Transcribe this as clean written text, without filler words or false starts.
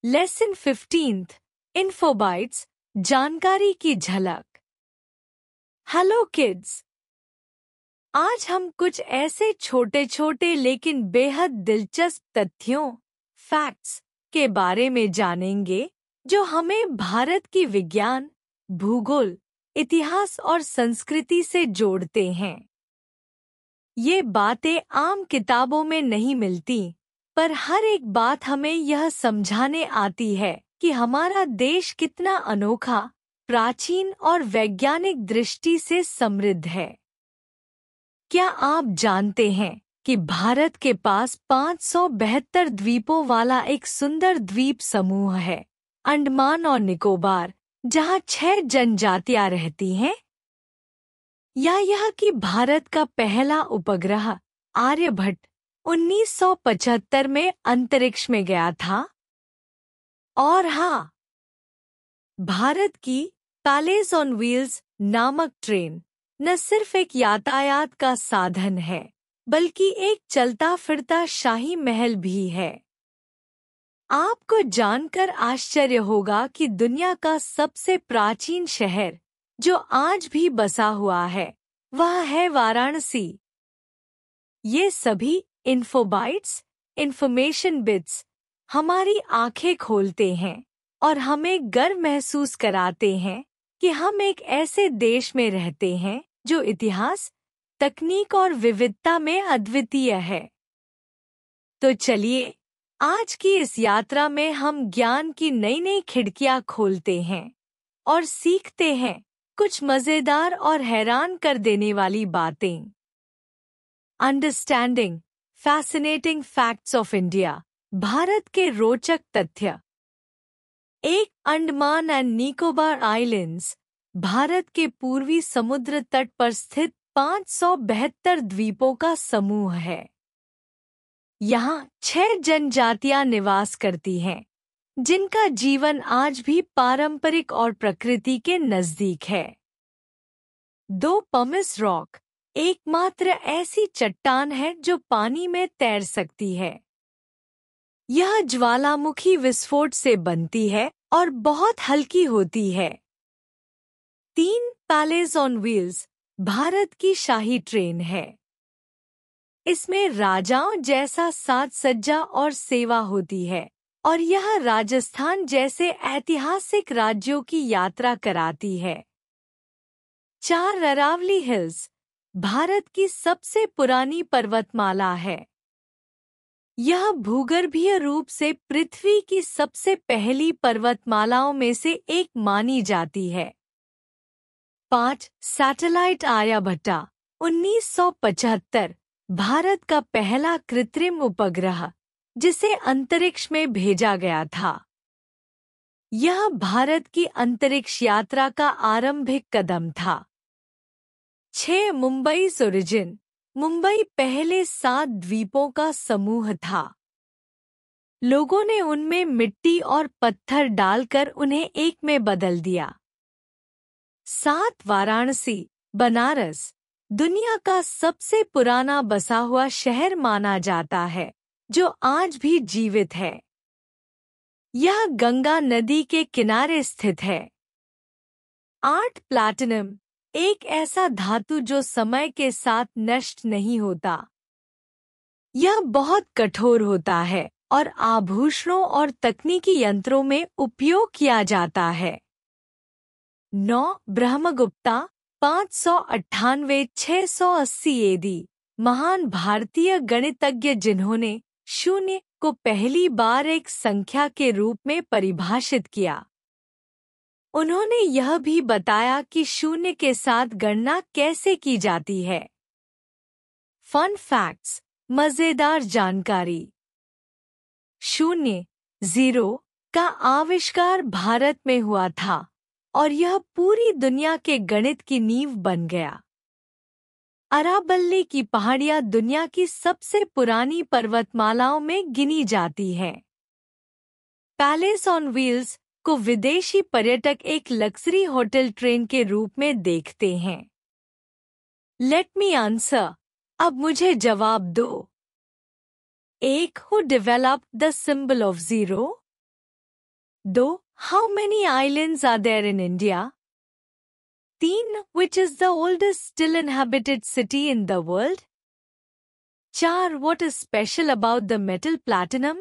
Lesson 15 इन्फोबाइट्स जानकारी की झलक। हेलो किड्स, आज हम कुछ ऐसे छोटे छोटे लेकिन बेहद दिलचस्प तथ्यों फैक्ट्स के बारे में जानेंगे जो हमें भारत की विज्ञान, भूगोल, इतिहास और संस्कृति से जोड़ते हैं। ये बातें आम किताबों में नहीं मिलती, पर हर एक बात हमें यह समझाने आती है कि हमारा देश कितना अनोखा, प्राचीन और वैज्ञानिक दृष्टि से समृद्ध है। क्या आप जानते हैं कि भारत के पास 572 द्वीपों वाला एक सुंदर द्वीप समूह है, अंडमान और निकोबार, जहां 6 जनजातियां रहती हैं? या यह कि भारत का पहला उपग्रह आर्यभट्ट 1975 में अंतरिक्ष में गया था? और हाँ, भारत की पैलेस ऑन व्हील्स नामक ट्रेन न सिर्फ एक यातायात का साधन है, बल्कि एक चलता फिरता शाही महल भी है। आपको जानकर आश्चर्य होगा कि दुनिया का सबसे प्राचीन शहर जो आज भी बसा हुआ है, वह है वाराणसी। ये सभी इन्फोबाइट्स, इन्फॉर्मेशन बिट्स हमारी आंखें खोलते हैं और हमें गर्व महसूस कराते हैं कि हम एक ऐसे देश में रहते हैं जो इतिहास, तकनीक और विविधता में अद्वितीय है। तो चलिए, आज की इस यात्रा में हम ज्ञान की नई नई खिड़कियां खोलते हैं और सीखते हैं कुछ मजेदार और हैरान कर देने वाली बातें। Understanding fascinating facts of India, Bharat के रोचक तथ्य। एक अंडमान एंड निकोबार आइलैंड्स भारत के पूर्वी समुद्र तट पर स्थित 572 द्वीपों का समूह है। यहाँ 6 जनजातियां निवास करती हैं, जिनका जीवन आज भी पारंपरिक और प्रकृति के नजदीक है। 2 पमिस रॉक एकमात्र ऐसी चट्टान है जो पानी में तैर सकती है। यह ज्वालामुखी विस्फोट से बनती है और बहुत हल्की होती है। 3 पैलेस ऑन व्हील्स भारत की शाही ट्रेन है। इसमें राजाओं जैसा साज सज्जा और सेवा होती है और यह राजस्थान जैसे ऐतिहासिक राज्यों की यात्रा कराती है। 4 अरावली हिल्स भारत की सबसे पुरानी पर्वतमाला है। यह भूगर्भीय रूप से पृथ्वी की सबसे पहली पर्वतमालाओं में से एक मानी जाती है। 5 सैटेलाइट आर्यभट्टा 1975 भारत का पहला कृत्रिम उपग्रह, जिसे अंतरिक्ष में भेजा गया था। यह भारत की अंतरिक्ष यात्रा का आरंभिक कदम था। 6 मुंबई ओरिजिन मुंबई पहले 7 द्वीपों का समूह था। लोगों ने उनमें मिट्टी और पत्थर डालकर उन्हें एक में बदल दिया। 7 वाराणसी बनारस दुनिया का सबसे पुराना बसा हुआ शहर माना जाता है, जो आज भी जीवित है। यह गंगा नदी के किनारे स्थित है। 8 प्लैटिनम एक ऐसा धातु जो समय के साथ नष्ट नहीं होता। यह बहुत कठोर होता है और आभूषणों और तकनीकी यंत्रों में उपयोग किया जाता है। 9 ब्रह्मगुप्ता 598-680 एडी महान भारतीय गणितज्ञ जिन्होंने शून्य को पहली बार एक संख्या के रूप में परिभाषित किया। उन्होंने यह भी बताया कि शून्य के साथ गणना कैसे की जाती है। फन फैक्ट्स मजेदार जानकारी। शून्य 0 का आविष्कार भारत में हुआ था और यह पूरी दुनिया के गणित की नींव बन गया। अरावली की पहाड़ियां दुनिया की सबसे पुरानी पर्वतमालाओं में गिनी जाती हैं। पैलेस ऑन व्हील्स को विदेशी पर्यटक एक लग्जरी होटल ट्रेन के रूप में देखते हैं। लेट मी आंसर, अब मुझे जवाब दो। एक who developed the symbol of zero? 2. How many islands are there in India? 3. Which is the oldest still inhabited city in the world? 4. What is special about the metal platinum?